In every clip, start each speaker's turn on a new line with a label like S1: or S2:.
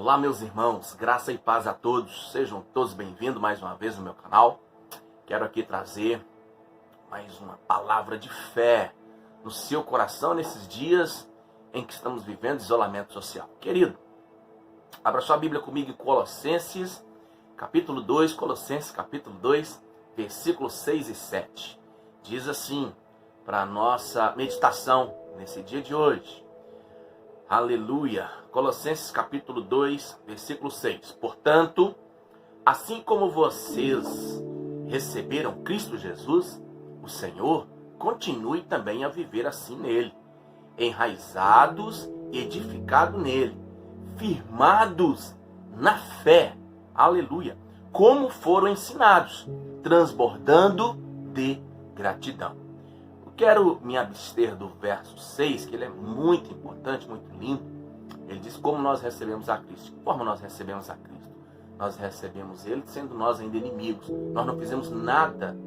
S1: Olá, meus irmãos, graça e paz a todos, sejam todos bem-vindos mais uma vez no meu canal. Quero aqui trazer mais uma palavra de fé no seu coração nesses dias em que estamos vivendo isolamento social. Querido, abra sua Bíblia comigo em Colossenses, capítulo 2, versículos 6 e 7. Diz assim, para a nossa meditação nesse dia de hoje. Aleluia! Colossenses capítulo 2, versículo 6. Portanto, assim como vocês receberam Cristo Jesus, o Senhor, continue também a viver assim nele, enraizados e edificados nele, firmados na fé, aleluia, como foram ensinados, transbordando de gratidão. Quero me abster do verso 6, que ele é muito importante, muito lindo. Ele diz como nós recebemos a Cristo. Como nós recebemos a Cristo? Nós recebemos Ele sendo nós ainda inimigos. Nós não fizemos nada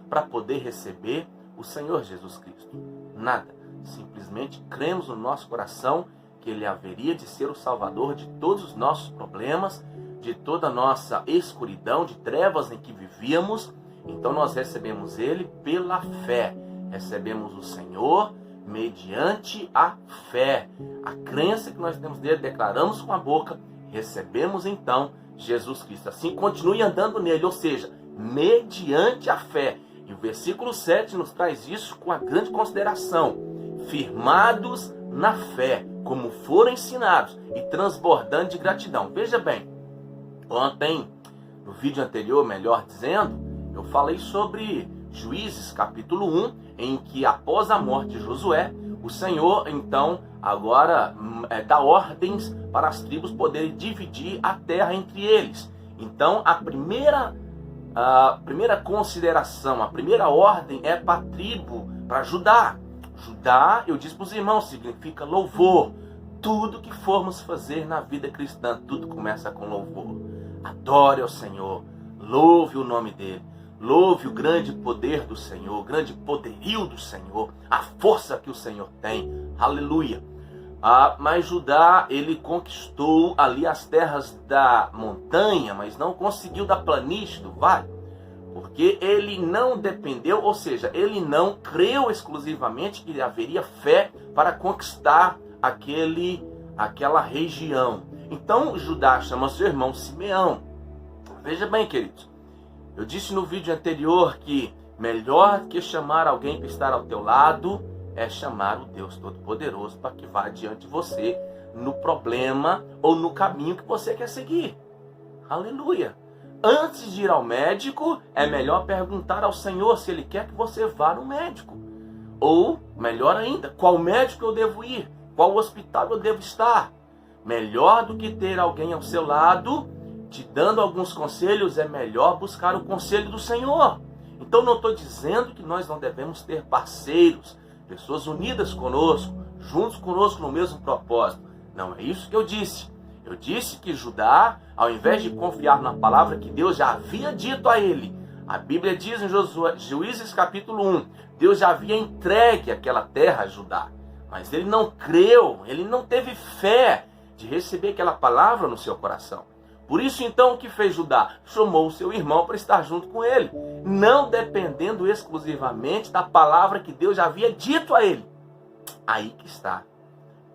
S1: para poder receber o Senhor Jesus Cristo. Nada. Simplesmente cremos no nosso coração que Ele haveria de ser o Salvador de todos os nossos problemas, de toda a nossa escuridão, de trevas em que vivíamos. Então nós recebemos Ele pela fé. Recebemos o Senhor mediante a fé. A crença que nós temos nele, declaramos com a boca, recebemos então Jesus Cristo. Assim continue andando nele, ou seja, mediante a fé. E o versículo 7 nos traz isso com a grande consideração. Firmados na fé, como foram ensinados, e transbordando de gratidão. Veja bem, ontem, no vídeo anterior, melhor dizendo, eu falei sobre Juízes capítulo 1, em que após a morte de Josué, o Senhor então agora dá ordens para as tribos poderem dividir a terra entre eles. Então a primeira consideração, a primeira ordem é para a tribo, para Judá. Judá, eu disse para os irmãos, significa louvor. Tudo que formos fazer na vida cristã, tudo começa com louvor. Adore ao Senhor, louve o nome dele. Louve o grande poder do Senhor, o grande poderio do Senhor, a força que o Senhor tem. Aleluia. Mas Judá, ele conquistou ali as terras da montanha, mas não conseguiu da planície, do vale. Porque ele não dependeu, ou seja, ele não creu exclusivamente que haveria fé para conquistar aquela região. Então Judá chama seu irmão Simeão. Veja bem, queridos. Eu disse no vídeo anterior que melhor que chamar alguém para estar ao teu lado é chamar o Deus Todo-Poderoso para que vá diante de você no problema ou no caminho que você quer seguir. Aleluia! Antes de ir ao médico, é melhor perguntar ao Senhor se Ele quer que você vá no médico. Ou, melhor ainda, qual médico eu devo ir? Qual hospital eu devo estar? Melhor do que ter alguém ao seu lado te dando alguns conselhos, é melhor buscar o conselho do Senhor. Então não estou dizendo que nós não devemos ter parceiros, pessoas unidas conosco, juntos conosco no mesmo propósito. Não é isso que eu disse. Eu disse que Judá, ao invés de confiar na palavra que Deus já havia dito a ele, a Bíblia diz em Juízes capítulo 1, Deus já havia entregue aquela terra a Judá. Mas ele não creu, ele não teve fé de receber aquela palavra no seu coração. Por isso, então, o que fez Judá? Chamou o seu irmão para estar junto com ele, não dependendo exclusivamente da palavra que Deus já havia dito a ele. Aí que está.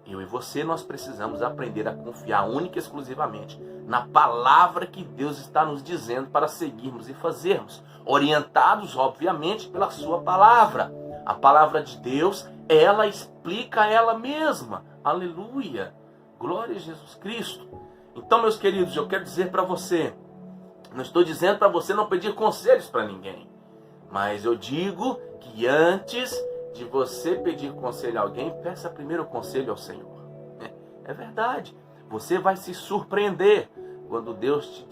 S1: Eu e você, nós precisamos aprender a confiar única e exclusivamente na palavra que Deus está nos dizendo para seguirmos e fazermos, orientados, obviamente, pela sua palavra. A palavra de Deus, ela explica ela mesma. Aleluia! Glória a Jesus Cristo! Então, meus queridos, eu quero dizer para você, não estou dizendo para você não pedir conselhos para ninguém, mas eu digo que antes de você pedir conselho a alguém, peça primeiro o conselho ao Senhor. É verdade, você vai se surpreender quando Deus te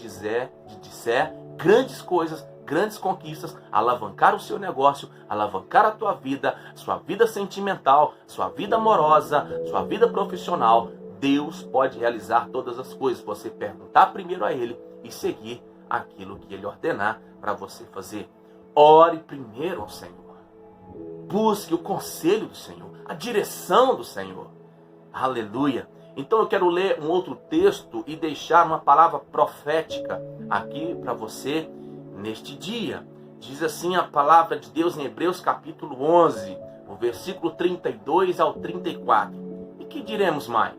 S1: disser grandes coisas, grandes conquistas, alavancar o seu negócio, alavancar a tua vida, sua vida sentimental, sua vida amorosa, sua vida profissional. Deus pode realizar todas as coisas. Você perguntar primeiro a Ele e seguir aquilo que Ele ordenar para você fazer. Ore primeiro ao Senhor. Busque o conselho do Senhor, a direção do Senhor. Aleluia. Então eu quero ler um outro texto e deixar uma palavra profética aqui para você neste dia. Diz assim a palavra de Deus em Hebreus capítulo 11, o versículo 32 ao 34. E que diremos mais?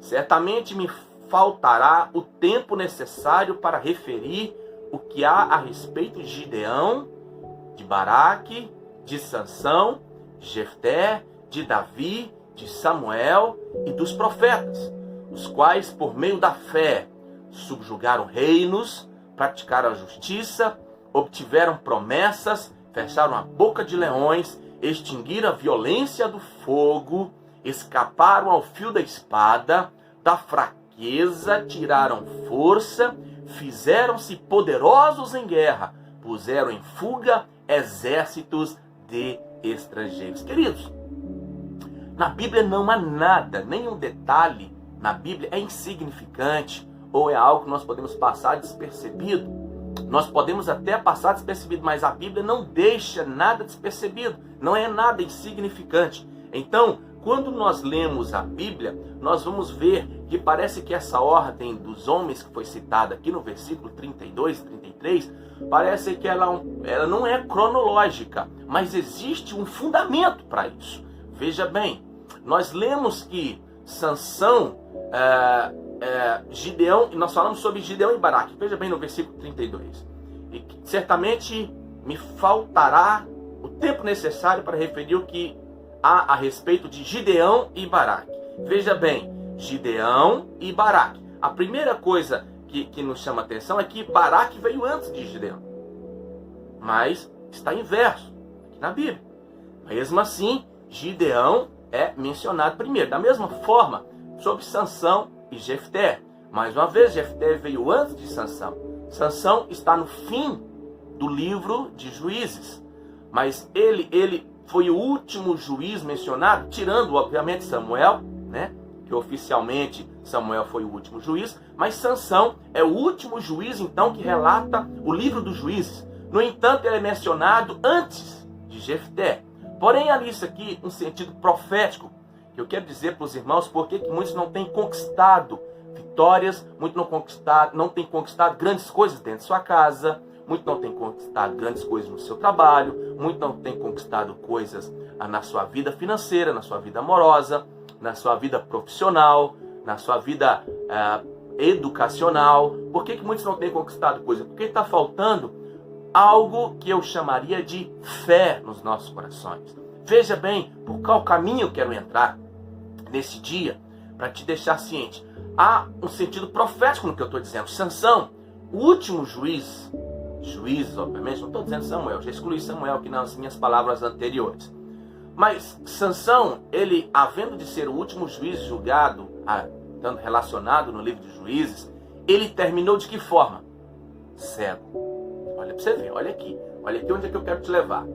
S1: Certamente me faltará o tempo necessário para referir o que há a respeito de Gideão, de Baraque, de Sansão, de Jefté, de Davi, de Samuel e dos profetas, os quais, por meio da fé, subjugaram reinos, praticaram a justiça, obtiveram promessas, fecharam a boca de leões, extinguiram a violência do fogo, escaparam ao fio da espada, da fraqueza tiraram força, fizeram-se poderosos em guerra, puseram em fuga exércitos de estrangeiros. Queridos, na Bíblia não há nada, nenhum detalhe na Bíblia é insignificante ou é algo que nós podemos passar despercebido. Nós podemos até passar despercebido, mas a Bíblia não deixa nada despercebido, não é nada insignificante. Então, quando nós lemos a Bíblia, nós vamos ver que parece que essa ordem dos homens que foi citada aqui no versículo 32 e 33, parece que ela não é cronológica, mas existe um fundamento para isso. Veja bem, nós lemos que Sansão, Gideão, e nós falamos sobre Gideão e Baraque. Veja bem no versículo 32. E certamente me faltará o tempo necessário para referir o que há a respeito de Gideão e Baraque. Veja bem, Gideão e Baraque. A primeira coisa que nos chama a atenção é que Baraque veio antes de Gideão. Mas está inverso aqui na Bíblia. Mesmo assim, Gideão é mencionado primeiro. Da mesma forma, sobre Sansão e Jefté. Mais uma vez, Jefté veio antes de Sansão. Sansão está no fim do livro de Juízes. Mas ele foi o último juiz mencionado, tirando, obviamente, Samuel, né? Que oficialmente Samuel foi o último juiz. Mas Sansão é o último juiz, então, que relata o livro dos Juízes. No entanto, ele é mencionado antes de Jefté. Porém, há nisso aqui um sentido profético, que eu quero dizer para os irmãos, porque que muitos não têm conquistado vitórias, muitos não têm conquistado grandes coisas dentro de sua casa, muitos não têm conquistado grandes coisas no seu trabalho, muitos não têm conquistado coisas na sua vida financeira, na sua vida amorosa, na sua vida profissional, na sua vida educacional. Por que muitos não têm conquistado coisas? Porque está faltando algo que eu chamaria de fé nos nossos corações. Veja bem por qual caminho eu quero entrar nesse dia, para te deixar ciente. Há um sentido profético no que eu estou dizendo. Sansão, o último juiz, obviamente, não estou dizendo Samuel, já excluí Samuel aqui nas minhas palavras anteriores. Mas Sansão, ele, havendo de ser o último juiz julgado, estando relacionado no livro de Juízes, ele terminou de que forma? Cego. Olha para você ver, olha aqui onde é que eu quero te levar.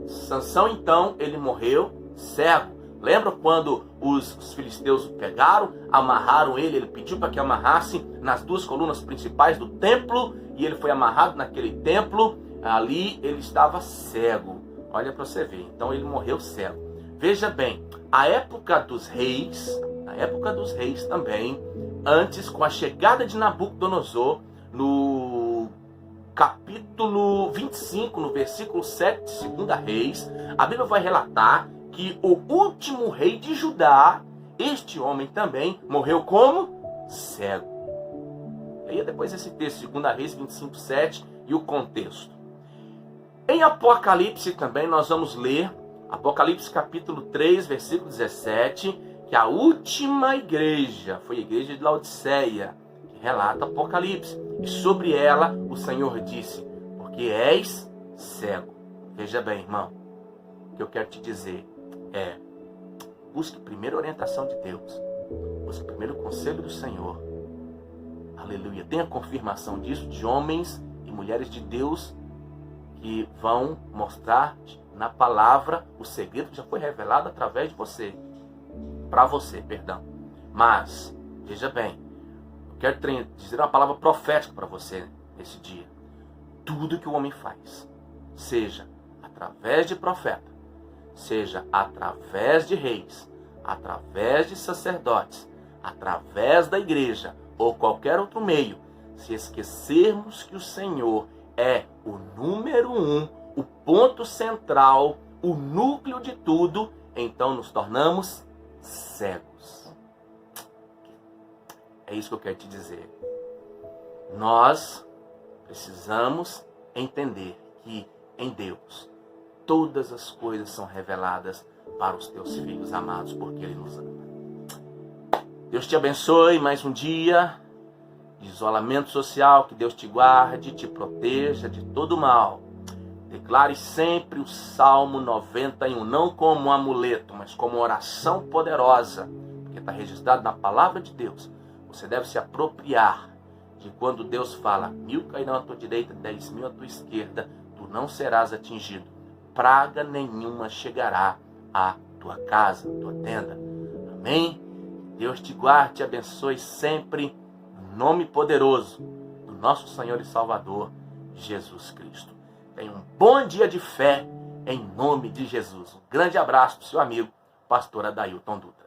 S1: Sansão, então, ele morreu cego. Lembra quando os filisteus o pegaram, amarraram ele pediu para que amarrassem nas duas colunas principais do templo, e ele foi amarrado naquele tambor, ali ele estava cego. Olha para você ver, então ele morreu cego. Veja bem, a época dos reis também, antes, com a chegada de Nabucodonosor, no capítulo 25, no versículo 7 de 2 Reis, a Bíblia vai relatar que o último rei de Judá, este homem também, morreu como? Cego. Leia depois esse texto, 2 Reis 25, 7, e o contexto. Em Apocalipse também nós vamos ler, Apocalipse capítulo 3, versículo 17, que a última igreja foi a igreja de Laodiceia, que relata Apocalipse. E sobre ela o Senhor disse, porque és cego. Veja bem, irmão, o que eu quero te dizer é, busque primeiro a orientação de Deus, busque primeiro o conselho do Senhor. Aleluia. Tenha confirmação disso de homens e mulheres de Deus que vão mostrar na palavra o segredo que já foi revelado através de você. Para você, perdão. Mas, veja bem, eu quero dizer uma palavra profética para você nesse dia. Tudo que o homem faz, seja através de profeta, seja através de reis, através de sacerdotes, através da igreja ou qualquer outro meio, se esquecermos que o Senhor é o número 1, o ponto central, o núcleo de tudo, então nos tornamos cegos. É isso que eu quero te dizer. Nós precisamos entender que em Deus todas as coisas são reveladas para os teus filhos amados, porque Ele nos ama. Deus te abençoe mais um dia de isolamento social, que Deus te guarde, te proteja de todo mal. Declare sempre o Salmo 91, não como um amuleto, mas como uma oração poderosa, porque está registrado na palavra de Deus. Você deve se apropriar de quando Deus fala: 1000 cairão à tua direita, 10.000 à tua esquerda, tu não serás atingido. Praga nenhuma chegará à tua casa, à tua tenda. Amém? Deus te guarde, te abençoe sempre, no nome poderoso do nosso Senhor e Salvador, Jesus Cristo. Tenha um bom dia de fé, em nome de Jesus. Um grande abraço para o seu amigo, pastor Adailton Dutra.